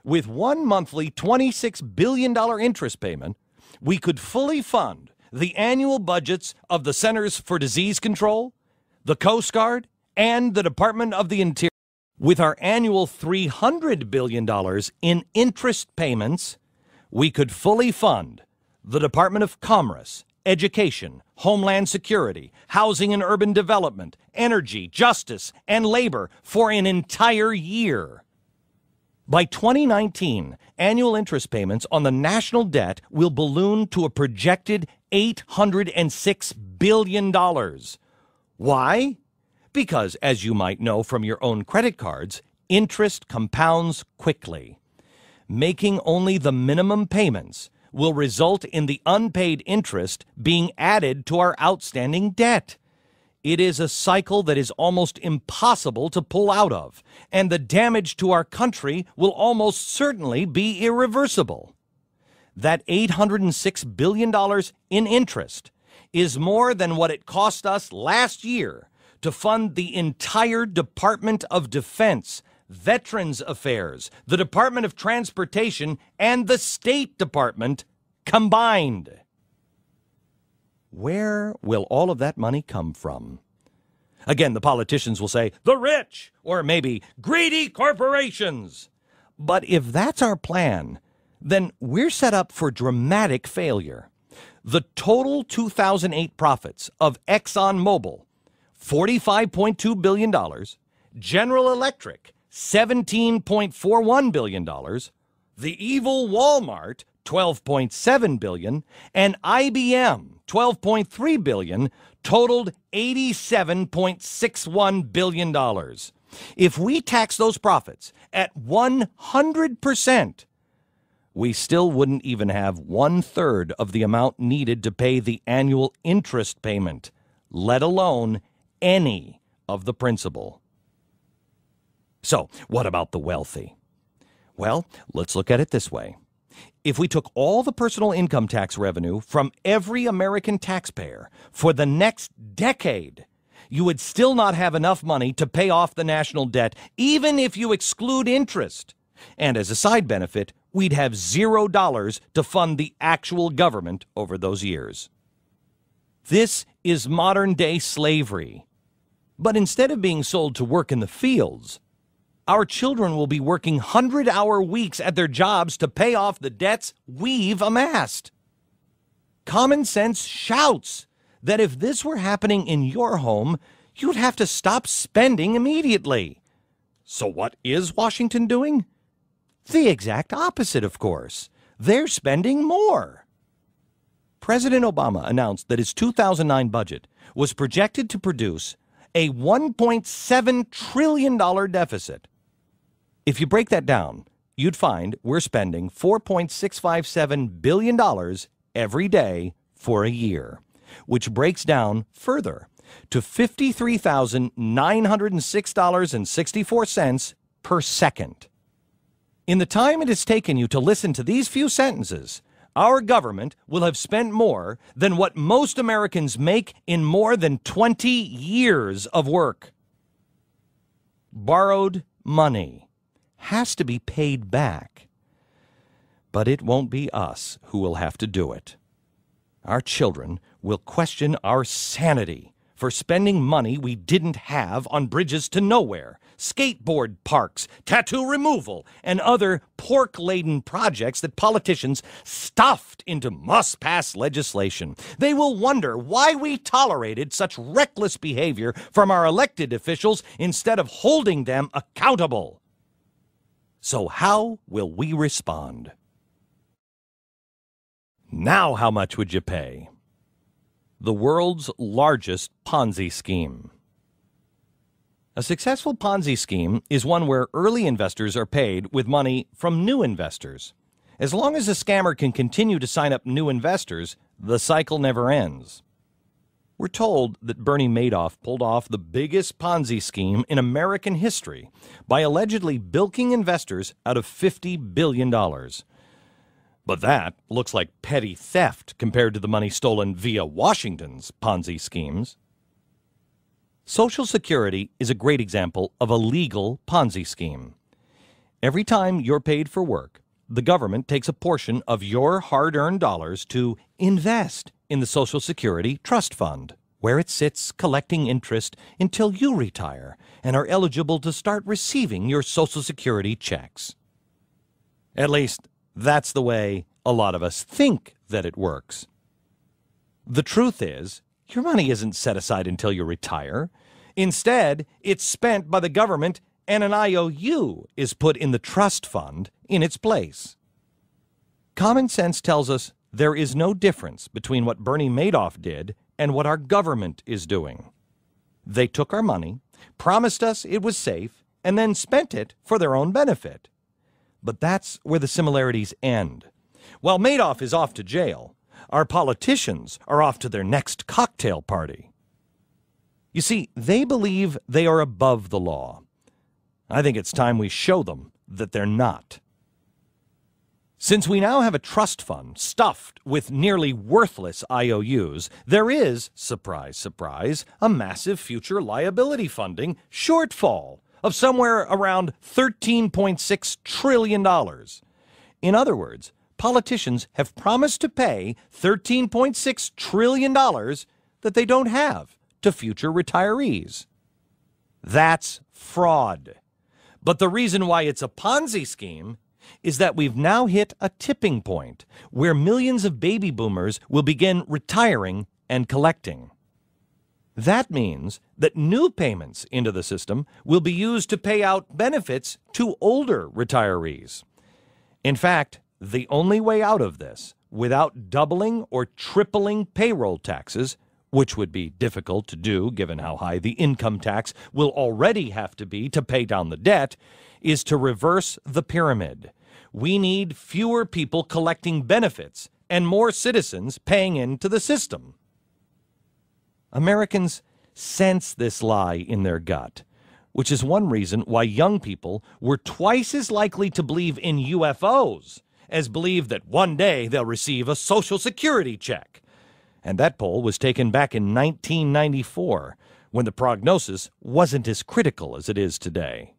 With one monthly $26 billion interest payment, we could fully fund the annual budgets of the Centers for Disease Control, the Coast Guard, and the Department of the Interior. With our annual $300 billion in interest payments, we could fully fund the Department of Commerce, Education, Homeland Security, Housing and Urban Development, Energy, Justice, and Labor for an entire year. By 2019, annual interest payments on the national debt will balloon to a projected $806 billion. Why? Because, as you might know from your own credit cards, interest compounds quickly. Making only the minimum payments will result in the unpaid interest being added to our outstanding debt. It is a cycle that is almost impossible to pull out of, and the damage to our country will almost certainly be irreversible. That $806 billion in interest is more than what it cost us last year to fund the entire Department of Defense, Veterans Affairs, the Department of Transportation, and the State Department combined. Where will all of that money come from? Again, the politicians will say, the rich, or maybe greedy corporations. But if that's our plan, then we're set up for dramatic failure. The total 2008 profits of ExxonMobil, $45.2 billion, General Electric, $17.41 billion, the evil Walmart, $12.7 billion, and IBM, $12.3 billion, totaled $87.61 billion. If we tax those profits at 100%, we still wouldn't even have 1/3 of the amount needed to pay the annual interest payment, let alone any of the principal. So, what about the wealthy? Well, let's look at it this way. If we took all the personal income tax revenue from every American taxpayer for the next decade, you would still not have enough money to pay off the national debt, even if you exclude interest. And as a side benefit, we'd have $0 to fund the actual government over those years. This is modern-day slavery. But instead of being sold to work in the fields, our children will be working 100-hour weeks at their jobs to pay off the debts we've amassed. Common sense shouts that if this were happening in your home, you'd have to stop spending immediately. So what is Washington doing? The exact opposite, of course. They're spending more. President Obama announced that his 2009 budget was projected to produce a $1.7 trillion deficit. If you break that down, you'd find we're spending $4.657 billion every day for a year, which breaks down further to $53,906.64 per second. In the time it has taken you to listen to these few sentences, our government will have spent more than what most Americans make in more than 20 years of work. Borrowed money has to be paid back, but it won't be us who will have to do it. Our children will question our sanity for spending money we didn't have on bridges to nowhere, skateboard parks, tattoo removal, and other pork-laden projects that politicians stuffed into must-pass legislation. They will wonder why we tolerated such reckless behavior from our elected officials instead of holding them accountable. So how will we respond? Now how much would you pay? The world's largest Ponzi scheme. A successful Ponzi scheme is one where early investors are paid with money from new investors. As long as a scammer can continue to sign up new investors, the cycle never ends. We're told that Bernie Madoff pulled off the biggest Ponzi scheme in American history by allegedly bilking investors out of $50 billion. But that looks like petty theft compared to the money stolen via Washington's Ponzi schemes. Social Security is a great example of a legal Ponzi scheme. Every time you're paid for work, the government takes a portion of your hard-earned dollars to invest in the Social Security Trust Fund, where it sits collecting interest until you retire and are eligible to start receiving your Social Security checks. At least, that's the way a lot of us think that it works. The truth is, your money isn't set aside until you retire. Instead, it's spent by the government, and an IOU is put in the trust fund in its place. Common sense tells us there is no difference between what Bernie Madoff did and what our government is doing. They took our money, promised us it was safe, and then spent it for their own benefit. But that's where the similarities end. While Madoff is off to jail, our politicians are off to their next cocktail party. You see, they believe they are above the law. I think it's time we show them that they're not. Since we now have a trust fund stuffed with nearly worthless IOUs, there is, surprise, surprise, a massive future liability funding shortfall of somewhere around $13.6 trillion. In other words, politicians have promised to pay $13.6 trillion that they don't have to future retirees. That's fraud. But the reason why it's a Ponzi scheme is that we've now hit a tipping point where millions of baby boomers will begin retiring and collecting. That means that new payments into the system will be used to pay out benefits to older retirees. In fact, the only way out of this, without doubling or tripling payroll taxes, which would be difficult to do given how high the income tax will already have to be to pay down the debt, is to reverse the pyramid. We need fewer people collecting benefits and more citizens paying into the system. Americans sense this lie in their gut, which is one reason why young people were twice as likely to believe in UFOs as believe that one day they'll receive a Social Security check. And that poll was taken back in 1994, when the prognosis wasn't as critical as it is today.